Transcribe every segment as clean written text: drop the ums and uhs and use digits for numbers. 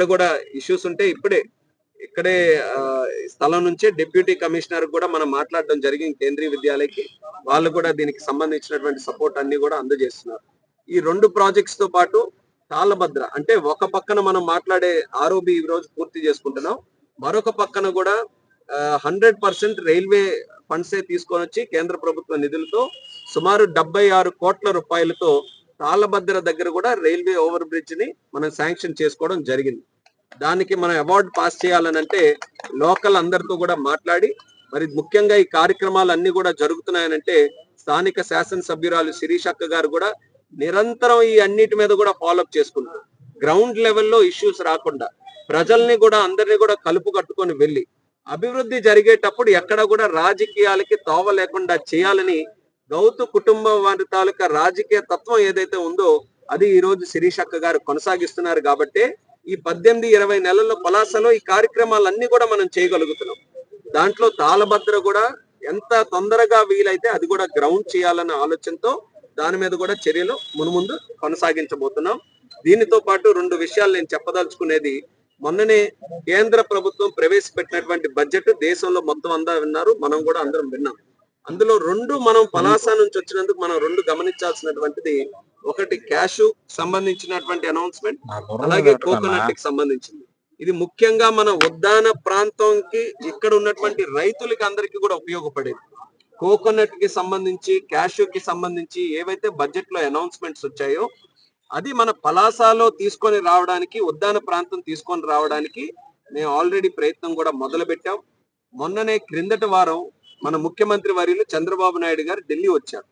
ఎక్కడ కూడా ఇష్యూస్ ఉంటే ఇక్కడే స్థలం నుంచే డిప్యూటీ కమిషనర్ కూడా మనం మాట్లాడడం జరిగింది కేంద్రీయ విద్యాలయకి. వాళ్ళు కూడా దీనికి సంబంధించినటువంటి సపోర్ట్ అన్ని కూడా అందజేస్తున్నారు. ఈ 2 ప్రాజెక్ట్స్ తో పాటు తాళభద్ర అంటే ఒక పక్కన మనం మాట్లాడే ఆర్ఓబి ఈ రోజు పూర్తి చేసుకుంటున్నాం. మరొక పక్కన కూడా 100% రైల్వే ఫండ్సే తీసుకొని వచ్చి కేంద్ర ప్రభుత్వ నిధులతో సుమారు 76 కోట్ల రూపాయలతో తాళభద్ర దగ్గర కూడా రైల్వే ఓవర్ బ్రిడ్జ్ ని మనం శాంక్షన్ చేసుకోవడం జరిగింది. దానికి మనం అవార్డు పాస్ చేయాలనంటే లోకల్ అందరితో కూడా మాట్లాడి, మరి ముఖ్యంగా ఈ కార్యక్రమాలు అన్ని కూడా జరుగుతున్నాయనంటే స్థానిక శాసనసభ్యురాలు శిరీషక్క గారు కూడా నిరంతరం ఈ అన్నిటి మీద కూడా ఫాలోఅప్ చేసుకుంటారు. గ్రౌండ్ లెవెల్లో ఇష్యూస్ రాకుండా ప్రజల్ని కూడా అందరినీ కూడా కలుపు కట్టుకొని వెళ్ళి అభివృద్ధి జరిగేటప్పుడు ఎక్కడ కూడా రాజకీయాలకి తోవ లేకుండా చేయాలని గౌతు కుటుంబం వారి తాలూకా రాజకీయ తత్వం ఏదైతే ఉందో అది ఈ రోజు శిరీషక్క గారు కొనసాగిస్తున్నారు. కాబట్టి ఈ 18-20 నెలల్లో పలాసలో ఈ కార్యక్రమాలన్నీ కూడా మనం చేయగలుగుతున్నాం. దాంట్లో తాళభద్ర కూడా ఎంత తొందరగా వీలైతే అది కూడా గ్రౌండ్ చేయాలన్న ఆలోచనతో దాని మీద కూడా చర్యలు మున్ముందు కొనసాగించబోతున్నాం. దీనితో పాటు 2 విషయాలు నేను చెప్పదలుచుకునేది. మొన్ననే కేంద్ర ప్రభుత్వం ప్రవేశపెట్టినటువంటి బడ్జెట్ దేశంలో మొత్తం అందరూ విన్నారు, మనం కూడా అందరం విన్నాం. అందులో 2 మనం పలాస నుంచి వచ్చినందుకు మనం 2 గమనించాల్సినటువంటిది, ఒకటి క్యాష్ సంబంధించినటువంటి అనౌన్స్మెంట్, అలాగే కోకోనట్ కి సంబంధించింది. ఇది ముఖ్యంగా మన ఉద్దాన ప్రాంతంకి ఇక్కడ ఉన్నటువంటి రైతులకి అందరికీ కూడా ఉపయోగపడేది. కోకోనట్ కి సంబంధించి క్యాష్ కి సంబంధించి ఏవైతే బడ్జెట్ లో అనౌన్స్మెంట్స్ వచ్చాయో అది మన పలాసలో తీసుకొని రావడానికి, ఉద్దాన ప్రాంతం తీసుకొని రావడానికి మేము ఆల్రెడీ ప్రయత్నం కూడా మొదలు పెట్టాం. మొన్ననే క్రిందటి వారం మన ముఖ్యమంత్రి వర్యులు చంద్రబాబు నాయుడు గారు ఢిల్లీ వచ్చారు.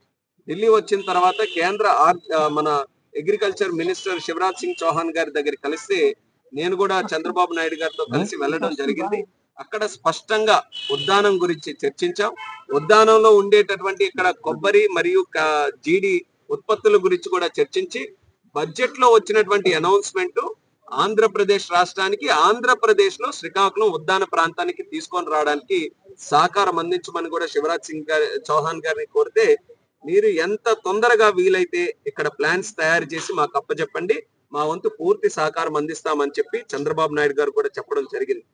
ఢిల్లీ వచ్చిన తర్వాత మన అగ్రికల్చర్ మినిస్టర్ శివరాజ్ సింగ్ చౌహాన్ గారి దగ్గర కలిస్తే నేను కూడా చంద్రబాబు నాయుడు గారితో కలిసి వెళ్ళడం జరిగింది. అక్కడ స్పష్టంగా ఉద్దానం గురించి చర్చించాం. ఉద్దానంలో ఉండేటటువంటి ఇక్కడ కొబ్బరి మరియు జీడి ఉత్పత్తుల గురించి కూడా చర్చించి బడ్జెట్ లో వచ్చినటువంటి అనౌన్స్మెంట్ ఆంధ్రప్రదేశ్ రాష్ట్రానికి, ఆంధ్రప్రదేశ్ లో శ్రీకాకుళం ఉద్దాన ప్రాంతానికి తీసుకొని రావడానికి సహకారం అందించమని కూడా శివరాజ్ సింగ్ చౌహాన్ గారిని కోరితే, మీరు ఎంత తొందరగా వీలైతే ఇక్కడ ప్లాన్స్ తయారు చేసి మాకు అప్పచెప్పండి, మా వంతు పూర్తి సహకారం అందిస్తామని చెప్పి చంద్రబాబు నాయుడు గారు కూడా చెప్పడం జరిగింది.